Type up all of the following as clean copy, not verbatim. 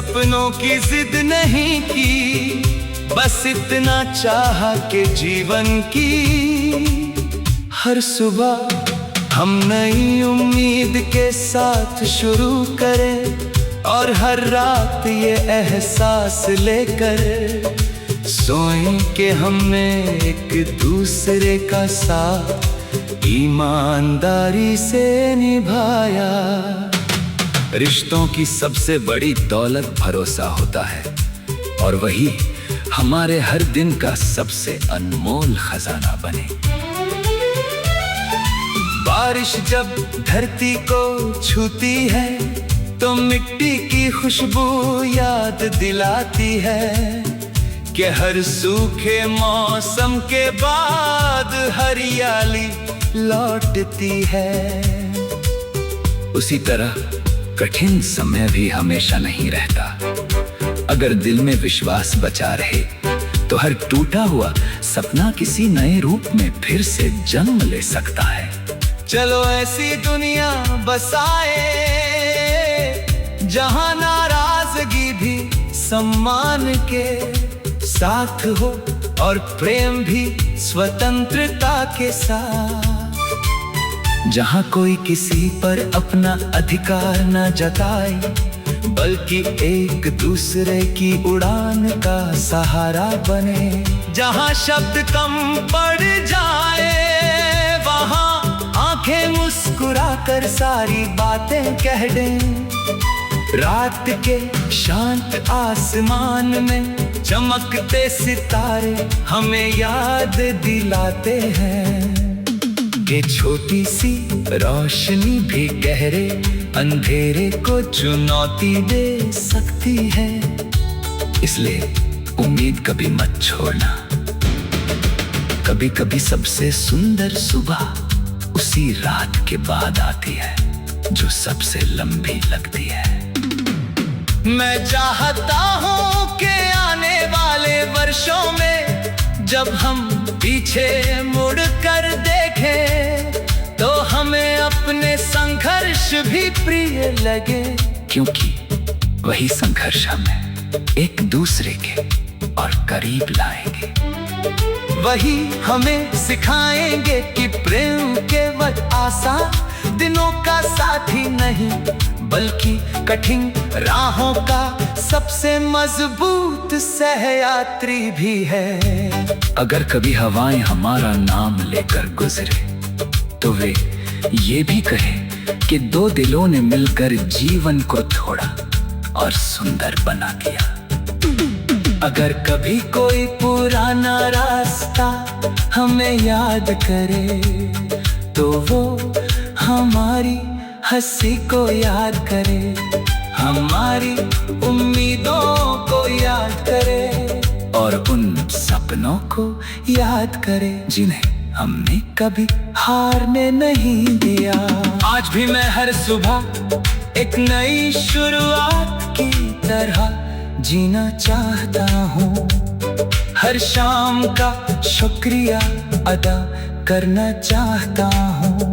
सपनों की जिद नहीं की, बस इतना चाहा कि जीवन की हर सुबह हम नई उम्मीद के साथ शुरू करें और हर रात ये एहसास लेकर सोएं कि हमने एक दूसरे का साथ ईमानदारी से निभाया। रिश्तों की सबसे बड़ी दौलत भरोसा होता है और वही हमारे हर दिन का सबसे अनमोल खजाना बने। बारिश जब धरती को छूती है तो मिट्टी की खुशबू याद दिलाती है कि हर सूखे मौसम के बाद हरियाली लौटती है। उसी तरह कठिन समय भी हमेशा नहीं रहता। अगर दिल में विश्वास बचा रहे तो हर टूटा हुआ सपना किसी नए रूप में फिर से जन्म ले सकता है। चलो ऐसी दुनिया बसाए जहां नाराजगी भी सम्मान के साथ हो और प्रेम भी स्वतंत्रता के साथ। जहां कोई किसी पर अपना अधिकार न जताए बल्कि एक दूसरे की उड़ान का सहारा बने। जहां शब्द कम पड़ जाए वहां आंखें मुस्कुराकर सारी बातें कह दें। रात के शांत आसमान में चमकते सितारे हमें याद दिलाते हैं कि छोटी सी रोशनी भी गहरे अंधेरे को चुनौती दे सकती है। इसलिए उम्मीद कभी मत छोड़ना। कभी कभी सबसे सुंदर सुबह उसी रात के बाद आती है जो सबसे लंबी लगती है। मैं चाहता हूँ कि आने वाले वर्षों में जब हम पीछे मुड़ कर देखें तो हमें अपने संघर्ष भी प्रिय लगे, क्योंकि वही संघर्ष हमें एक दूसरे के और करीब लाएंगे। वही हमें सिखाएंगे कि प्रेम केवल आसान दिनों का साथी नहीं बल्कि कठिन राहों का सबसे मजबूत सहयात्री भी है। अगर कभी हवाएं हमारा नाम लेकर गुजरे तो वे ये भी कहे कि दो दिलों ने मिलकर जीवन को थोड़ा और सुंदर बना दिया। अगर कभी कोई पुराना रास्ता हमें याद करे तो वो हमारी हंसी को याद करे, हमारी उम्मीदों को याद करे और उन सपनों को याद करे जिन्हें हमने कभी हारने नहीं दिया। आज भी मैं हर सुबह एक नई शुरुआत की तरह जीना चाहता हूँ। हर शाम का शुक्रिया अदा करना चाहता हूँ।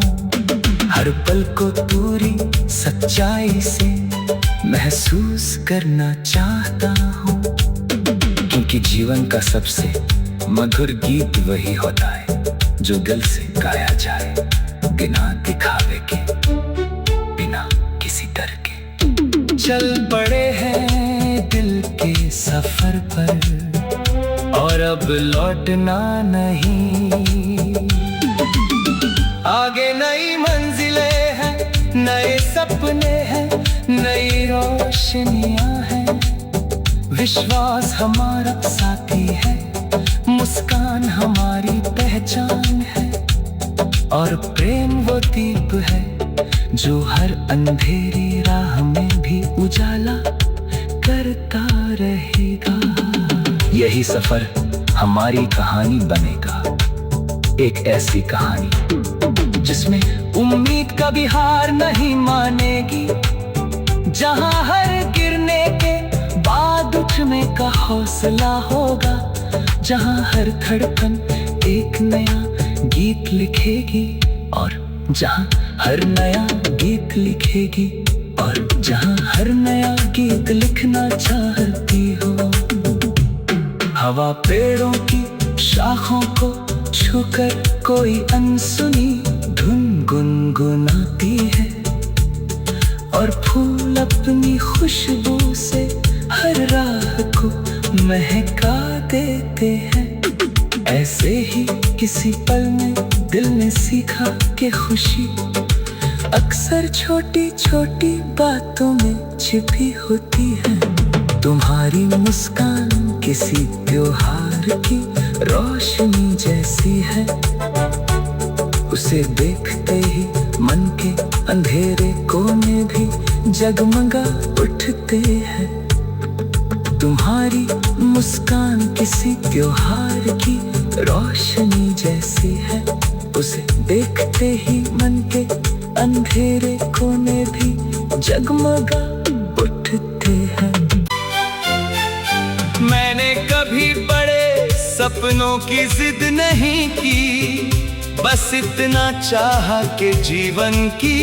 हर पल को पूरी सच्चाई से महसूस करना चाहता हूँ, क्योंकि जीवन का सबसे मधुर गीत वही होता है जो दिल से गाया जाए, बिना दिखावे के, बिना किसी डर के। चल पड़े हैं दिल के सफर पर और अब लौटना नहीं। आगे नई मंजिलें हैं, नए सपने हैं, नई रोशनियां हैं। विश्वास हमारा साथी है, मुस्कान हमारी पहचान है और प्रेम वो दीप है जो हर अंधेरी राह में भी उजाला करता रहेगा। यही सफर हमारी कहानी बनेगा, एक ऐसी कहानी जिसमें उम्मीद कभी हार नहीं मानेगी, जहां हर गिरने के बाद उठने का हौसला होगा, जहां हर धड़कन एक नया गीत लिखेगी और जहां हर नया गीत लिखेगी और जहां हर नया गीत लिखना चाहती हो। हवा पेड़ों की शाखों को छूकर कोई अनसुनी धुन गुनगुनाती है, और फूल अपनी खुशबू से हर राह को महका देते हैं। ऐसे ही किसी पल में दिल ने सीखा कि खुशी अक्सर छोटी छोटी बातों में छिपी होती है। तुम्हारी मुस्कान किसी त्योहार की रोशनी जैसी है, उसे देखते ही मन के अंधेरे कोने भी जगमगा उठते हैं। तुम्हारी मुस्कान किसी त्योहार की रोशनी जैसी है, उसे देखते ही मन के अंधेरे कोने भी जगमगा उठते हैं। मैंने कभी बड़े सपनों की जिद नहीं की, बस इतना चाहा कि जीवन की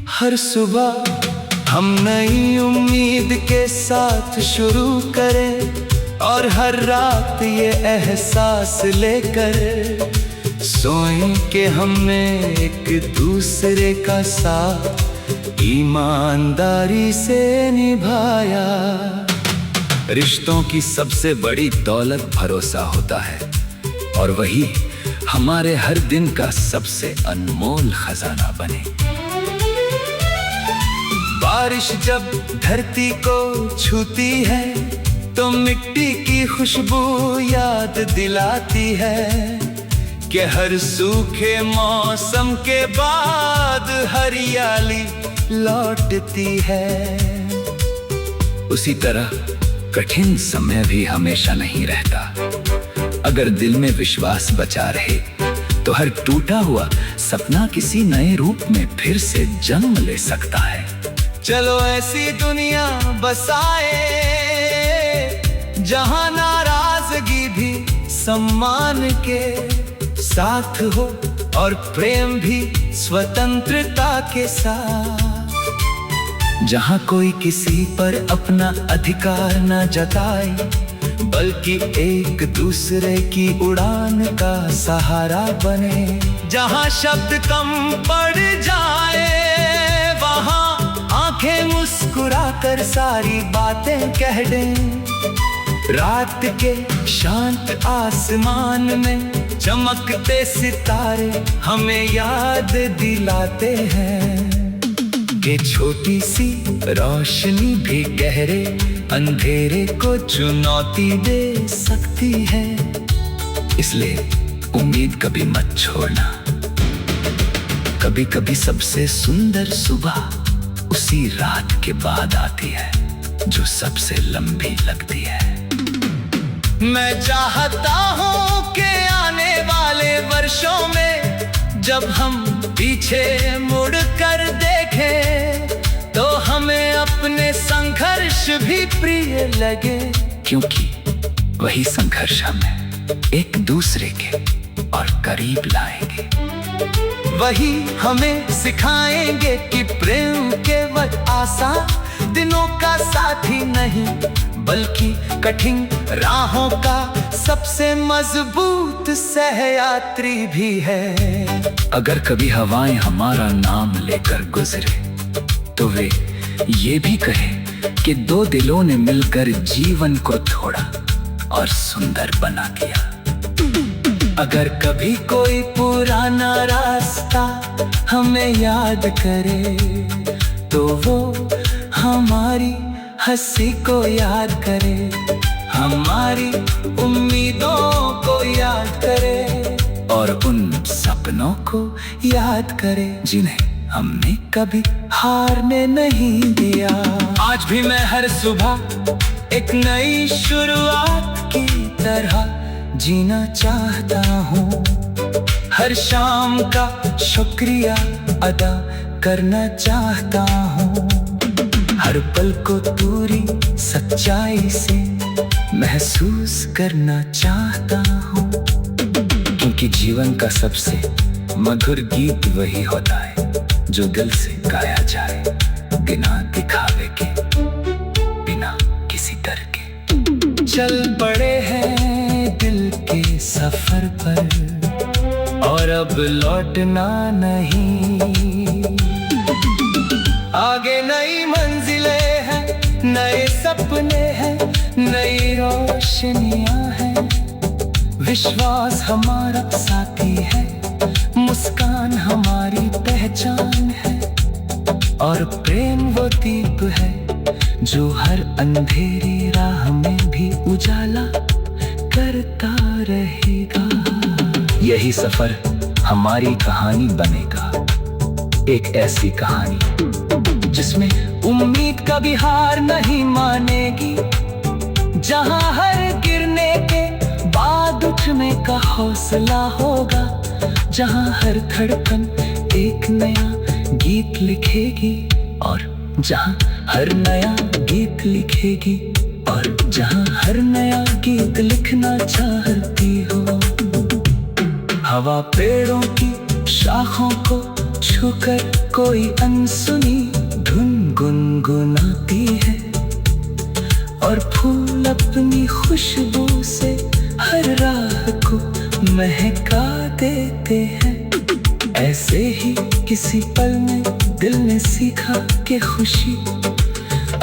हर सुबह हम नई उम्मीद के साथ शुरू करें, और हर रात ये एहसास लेकर सोएं कि हमने एक दूसरे का साथ ईमानदारी से निभाया। रिश्तों की सबसे बड़ी दौलत भरोसा होता है, और वही हमारे हर दिन का सबसे अनमोल खजाना बने। बारिश जब धरती को छूती है तो मिट्टी की खुशबू याद दिलाती है कि हर सूखे मौसम के बाद हरियाली लौटती है। उसी तरह कठिन समय भी हमेशा नहीं रहता। अगर दिल में विश्वास बचा रहे तो हर टूटा हुआ सपना किसी नए रूप में फिर से जन्म ले सकता है। चलो ऐसी दुनिया बसाए जहां नाराजगी भी सम्मान के साथ हो, और प्रेम भी स्वतंत्रता के साथ। जहां कोई किसी पर अपना अधिकार न जताए, बल्कि एक दूसरे की उड़ान का सहारा बने। जहां शब्द कम पड़ जाए वहां आंखें मुस्कुराकर सारी बातें कह दें। रात के शांत आसमान में चमकते सितारे हमें याद दिलाते हैं कि छोटी सी रोशनी भी गहरे अंधेरे को चुनौती दे सकती है। इसलिए उम्मीद कभी मत छोड़ना। कभी कभी सबसे सुंदर सुबह उसी रात के बाद आती है जो सबसे लंबी लगती है। मैं चाहता हूँ कि आने वाले वर्षों में जब हम पीछे मुड़ कर देखें तो हमें अपने संघर्ष भी प्रिय लगे, क्योंकि वही संघर्ष हमें एक दूसरे के और करीब लाएंगे। वही हमें सिखाएंगे कि प्रेम केवल आसान दिनों का साथी नहीं, बल्कि कठिन राहों का सबसे मजबूत सहयात्री भी है। अगर कभी हवाएं हमारा नाम लेकर गुजरे तो वे ये भी कहे कि दो दिलों ने मिलकर जीवन को थोड़ा और सुंदर बना दिया। अगर कभी कोई पुराना रास्ता हमें याद करे तो वो हमारी हंसी को याद करे, हमारी उम्मीदों को याद करे और उन सपनों को याद करे जिन्हें हमने कभी हारने नहीं दिया। आज भी मैं हर सुबह एक नई शुरुआत की तरह जीना चाहता हूँ। हर शाम का शुक्रिया अदा करना चाहता हूँ। हर पल को पूरी सच्चाई से महसूस करना चाहता हूँ, क्योंकि जीवन का सबसे मधुर गीत वही होता है जो दिल से गाया जाए बिना दिखावे के। चल पड़े हैं दिल के सफर पर, और अब लौटना नहीं। आगे नई मंजिलें हैं, नए सपने हैं, नई रोशनियां हैं। विश्वास हमारा साथी है, मुस्कान हमारी पहचान है, और प्रेम वो दीप है जो हर अंधेरी राह में भी उजाला करता रहेगा। यही सफर हमारी कहानी बनेगा, एक ऐसी कहानी जिसमें उम्मीद कभी हार नहीं मानेगी, जहां हर गिरने के बाद उठने का हौसला होगा, जहां हर धड़कन एक नया गीत लिखेगी, और जहां हर नया गीत लिखेगी, और जहां हर नया गीत लिखना चाहती हो। हवा पेड़ों की शाखों को छूकर कोई अनसुनी धुन गुनगुनाती है, और फूल अपनी खुशबू से हर राह को महका देते हैं। ऐसे ही किसी पल में दिल ने सीखा कि खुशी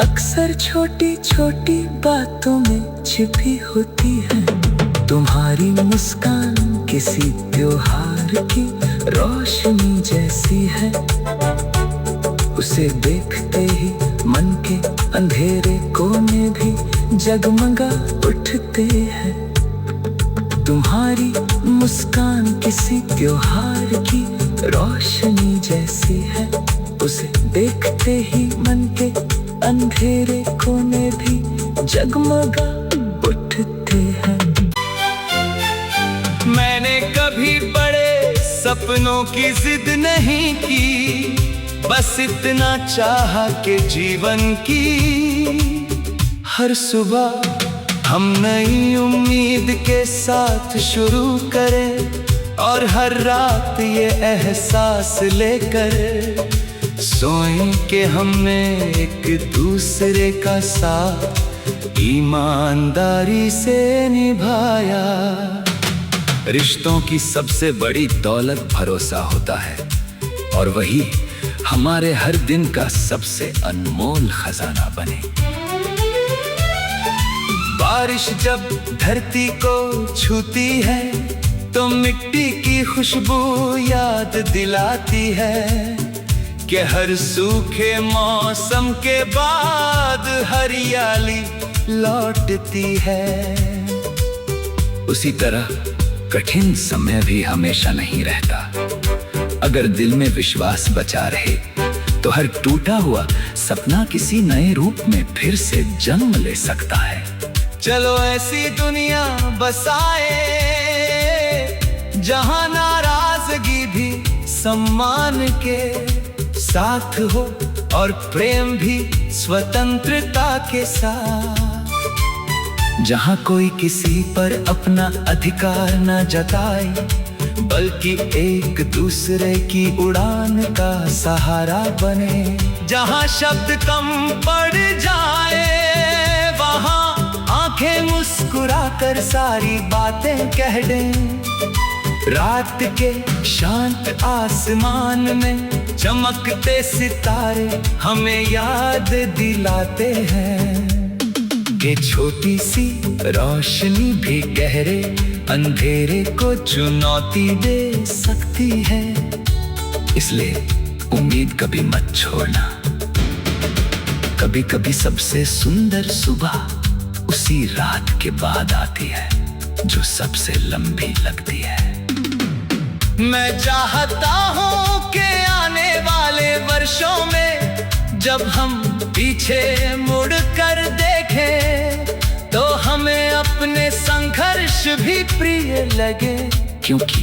अक्सर छोटी छोटी बातों में छिपी होती है। तुम्हारी मुस्कान किसी त्योहार की रोशनी जैसी है, उसे देखते ही मन के अंधेरे कोने भी जगमगा उठते हैं। तुम्हारी मुस्कान किसी त्योहार की रोशनी जैसी है, उसे देखते ही मन के अंधेरे कोने भी जगमगा उठते हैं। मैंने कभी बड़े सपनों की जिद नहीं की, बस इतना चाहा कि जीवन की हर सुबह हम नई उम्मीद के साथ शुरू करें, और हर रात ये एहसास लेकर सोएं कि हमने एक दूसरे का साथ ईमानदारी से निभाया। रिश्तों की सबसे बड़ी दौलत भरोसा होता है, और वही हमारे हर दिन का सबसे अनमोल खजाना बने। बारिश जब धरती को छूती है तो मिट्टी की खुशबू याद दिलाती है कि हर सूखे मौसम के बाद हरियाली लौटती है। उसी तरह कठिन समय भी हमेशा नहीं रहता। अगर दिल में विश्वास बचा रहे तो हर टूटा हुआ सपना किसी नए रूप में फिर से जन्म ले सकता है। चलो ऐसी दुनिया बसाए जहां नाराजगी भी सम्मान के साथ हो, और प्रेम भी स्वतंत्रता के साथ। जहां कोई किसी पर अपना अधिकार न जताए, बल्कि एक दूसरे की उड़ान का सहारा बने। जहां शब्द कम पड़ जाए, वहां आंखें मुस्कुराकर सारी बातें कह दें। रात के शांत आसमान में चमकते सितारे हमें याद दिलाते हैं कि छोटी सी रोशनी भी गहरे अंधेरे को चुनौती दे सकती है। इसलिए उम्मीद कभी मत छोड़ना। कभी कभी सबसे सुंदर सुबह उसी रात के बाद आती है जो सबसे लंबी लगती है। मैं चाहता हूँ कि आने वाले वर्षों में जब हम पीछे मुड़ कर देखें तो हमें अपने संघर्ष भी प्रिय लगे, क्योंकि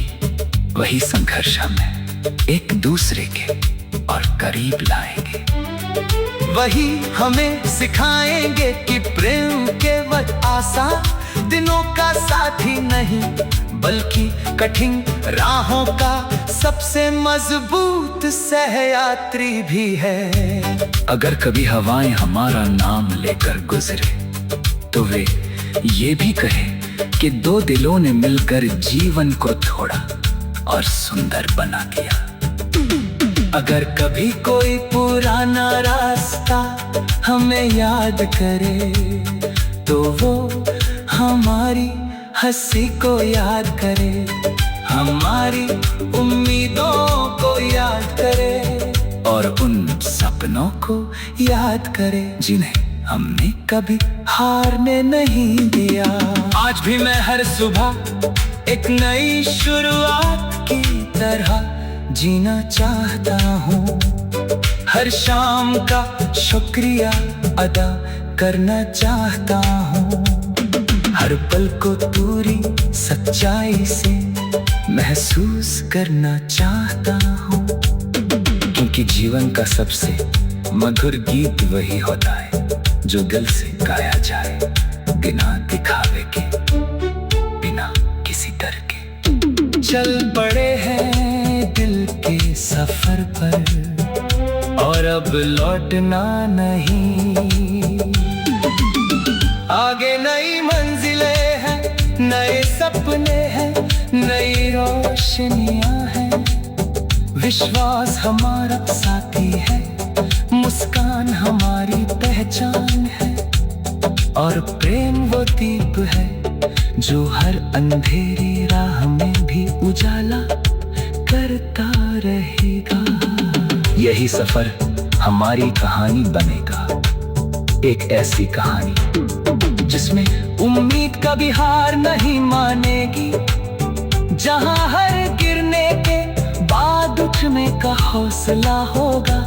वही संघर्ष हमें एक दूसरे के और करीब लाएंगे। वही हमें सिखाएंगे कि प्रेम केवल आसान दिनों का साथी नहीं, बल्कि कठिन राहों का सबसे मजबूत सहयात्री भी है। अगर कभी हवाएं हमारा नाम लेकर गुजरे तो वे ये भी कहे कि दो दिलों ने मिलकर जीवन को थोड़ा और सुंदर बना दिया। अगर कभी कोई पुराना रास्ता हमें याद करे तो वो हमारी हंसी को याद करे, हमारी उम्मीदों को याद करे और उन सपनों को याद करे जिन्हें हमने कभी हारने नहीं दिया। आज भी मैं हर सुबह एक नई शुरुआत की तरह जीना चाहता हूँ, हर शाम का शुक्रिया अदा करना चाहता हूँ, हर पल को पूरी सच्चाई से महसूस करना चाहता हूँ, क्योंकि जीवन का सबसे मधुर गीत वही होता है जो दिल से गाया जाए, बिना दिखावे के, बिना किसी डर के। चल पड़े हैं दिल के सफर पर और अब लौटना नहीं, आगे नई मंजिलें हैं, नए सपने हैं, नई रोशनियां हैं, विश्वास हमारा साथी है, मुस्कान हमारी पहचान है और प्रेम वो दीप है जो हर अंधेरी राह में भी उजाला करता रहेगा। यही सफर हमारी कहानी बनेगा, एक ऐसी कहानी जिसमें उम्मीद कभी हार नहीं मानेगी, जहां हर गिरने के बाद उठने का हौसला होगा,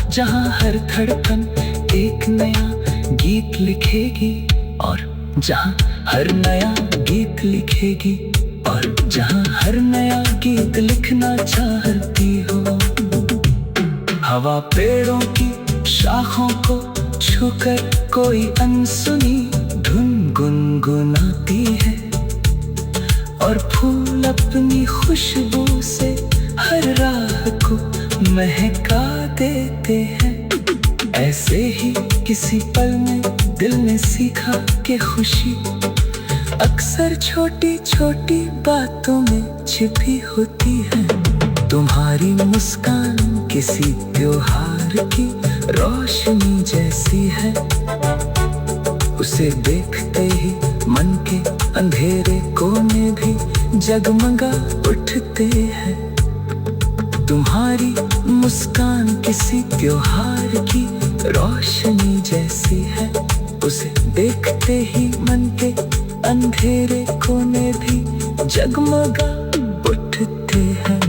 जहां हर धड़कन एक नया गीत लिखेगी और जहां हर नया गीत लिखेगी और जहां हर नया गीत लिखना चाहती हो। हवा पेड़ों की शाखों को छूकर कोई अनसुनी धुन गुनगुनाती है और फूल अपनी खुशबू से हर राह को महका देते हैं। ऐसे ही किसी पल में दिल ने सीखा कि खुशी अक्सर छोटी छोटी बातों में छिपी होती है। तुम्हारी मुस्कान किसी त्योहार की रोशनी जैसी है, उसे देखते ही मन के अंधेरे कोने भी जगमगा उठते हैं। तुम्हारी मुस्कान किसी त्योहार की रोशनी जैसी है, उसे देखते ही मन के अंधेरे कोने भी जगमगा उठते हैं।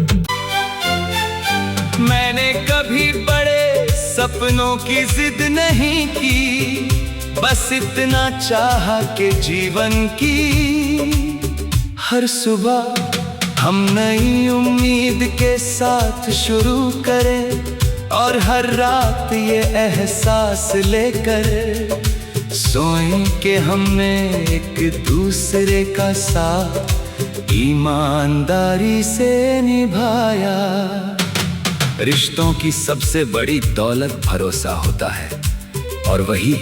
मैंने कभी बड़े सपनों की जिद नहीं की, बस इतना चाहा कि जीवन की हर सुबह हम नई उम्मीद के साथ शुरू करें और हर रात ये एहसास लेकर सोएं कि हमने एक दूसरे का साथ ईमानदारी से निभाया। रिश्तों की सबसे बड़ी दौलत भरोसा होता है और वही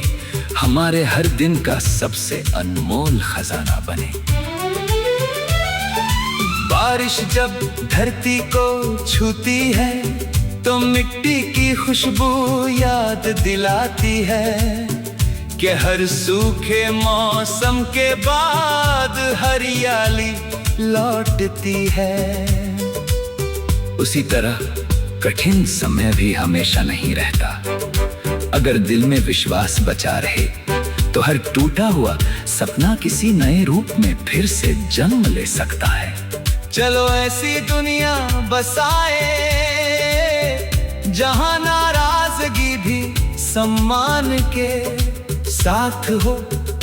हमारे हर दिन का सबसे अनमोल खजाना बने। बारिश जब धरती को छूती है तो मिट्टी की खुशबू याद दिलाती है कि हर सूखे मौसम के बाद हरियाली लौटती है। उसी तरह कठिन समय भी हमेशा नहीं रहता। अगर दिल में विश्वास बचा रहे तो हर टूटा हुआ सपना किसी नए रूप में फिर से जन्म ले सकता है। चलो ऐसी दुनिया बसाए जहां नाराजगी भी सम्मान के साथ हो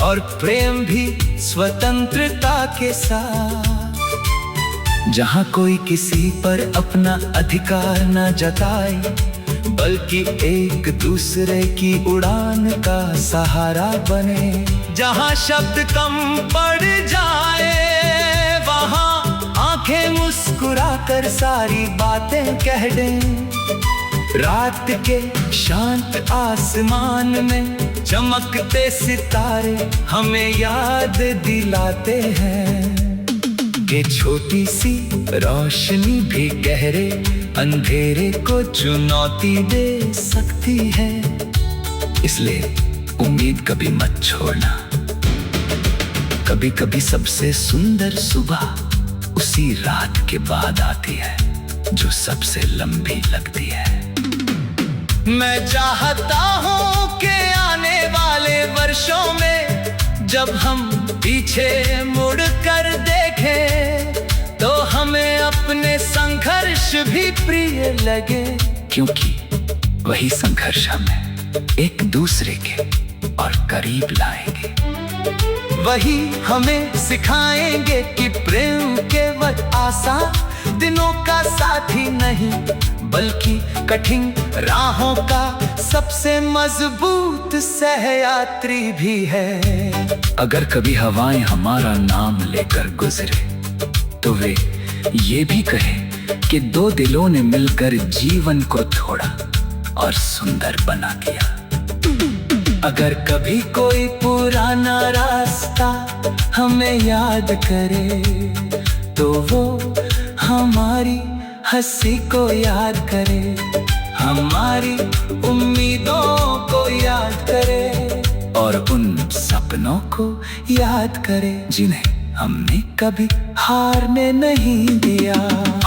और प्रेम भी स्वतंत्रता के साथ, जहां कोई किसी पर अपना अधिकार न जताए बल्कि एक दूसरे की उड़ान का सहारा बने। जहां शब्द कम पड़ जाए वहां आंखें मुस्कुराकर सारी बातें कह दें। रात के शांत आसमान में चमकते सितारे हमें याद दिलाते हैं कि छोटी सी रोशनी भी गहरे अंधेरे को चुनौती दे सकती है। इसलिए उम्मीद कभी मत छोड़ना। कभी कभी सबसे सुंदर सुबह उसी रात के बाद आती है जो सबसे लंबी लगती है। मैं चाहता हूँ कि आने वाले वर्षों में जब हम पीछे मुड़ कर देखें तो हमें अपने संघर्ष भी प्रिय लगे, क्योंकि वही संघर्ष हमें एक दूसरे के और करीब लाएंगे। वही हमें सिखाएंगे कि प्रेम केवल आसान दिनों का साथी नहीं बल्कि कठिन राहों का सबसे मजबूत सहयात्री भी है। अगर कभी हवाएं हमारा नाम लेकर गुजरे तो वे ये भी कहे कि दो दिलों ने मिलकर जीवन को थोड़ा और सुंदर बना दिया। अगर कभी कोई पुराना रास्ता हमें याद करे तो वो हमारी हंसी को याद करे, हमारी उम्मीदों को याद करे और उन सपनों को याद करे जिन्हें हमने कभी हारने नहीं दिया।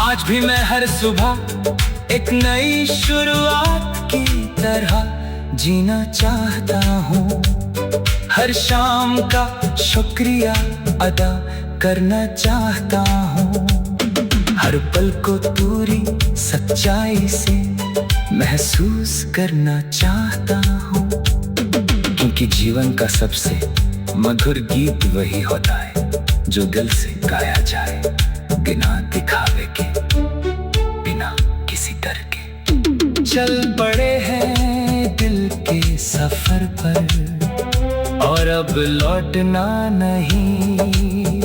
आज भी मैं हर सुबह एक नई शुरुआत की तरह जीना चाहता हूँ। हर शाम का शुक्रिया अदा करना चाहता हूँ। हर पल को पूरी सच्चाई से महसूस करना चाहता हूँ, क्योंकि जीवन का सबसे मधुर गीत वही होता है जो दिल से गाया जाए, बिना दिखावे के, बिना किसी डर के। चल पड़े हैं दिल के सफर पर और अब लौटना नहीं।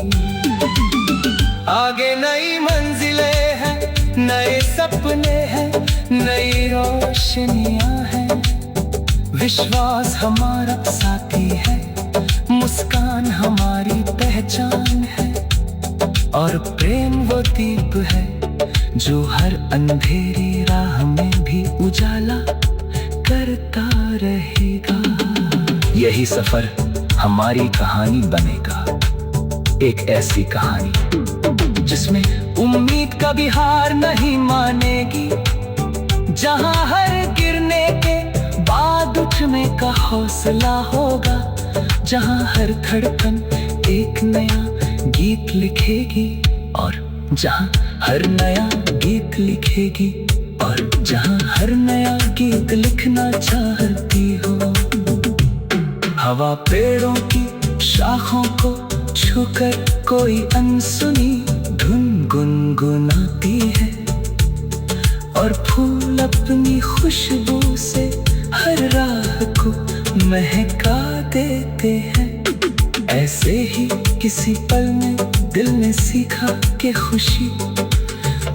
आगे नई मंजिलें हैं, नए सपने हैं, नई रोशनियां हैं। विश्वास हमारा साथी है, मुस्कान हमारी पहचान है और प्रेम वो दीप है जो हर अंधेरी राह में भी उजाला करता रहेगा। यही सफर हमारी कहानी बनेगा, एक ऐसी कहानी जिसमें उम्मीद कभी हार नहीं मानेगी, जहां हर गिरने के बाद उठने का हौसला होगा, जहां हर धड़कन एक नया गीत लिखेगी और जहां हर नया गीत लिखेगी और जहां हर नया गीत लिखना चाहती हो। हवा पेड़ों की शाखों को छूकर कोई अनसुनी धुन गुनगुनाती है और फूल अपनी खुशबू से हर राह को महका देते हैं। ऐसे ही किसी पल में दिल ने सीखा कि खुशी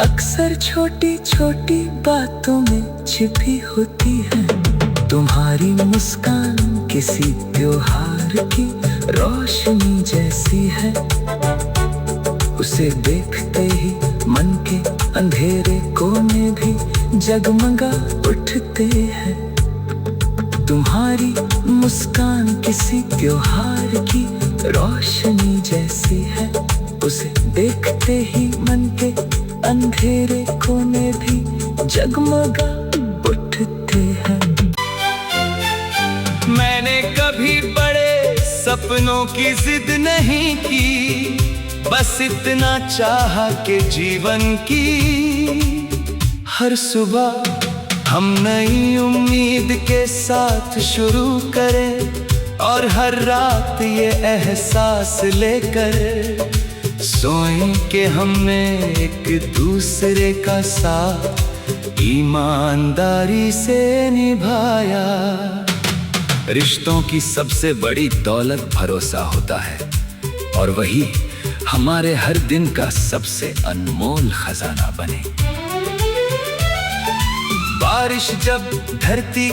अक्सर छोटी छोटी बातों में छिपी होती है। तुम्हारी मुस्कान किसी त्योहार की रोशनी जैसी है, उसे देखते ही मन के अंधेरे कोने भी जगमगा उठते हैं। तुम्हारी मुस्कान किसी त्योहार की रोशनी जैसी है, उसे देखते ही मन के अंधेरे कोने भी जगमगा उठते हैं। मैंने कभी बड़े सपनों की जिद नहीं की, बस इतना चाहा कि जीवन की हर सुबह हम नई उम्मीद के साथ शुरू करें और हर रात ये एहसास लेकर सोएं कि हमने एक दूसरे का साथ ईमानदारी से निभाया। रिश्तों की सबसे बड़ी दौलत भरोसा होता है और वही हमारे हर दिन का सबसे अनमोल खजाना बने। बारिश जब धरती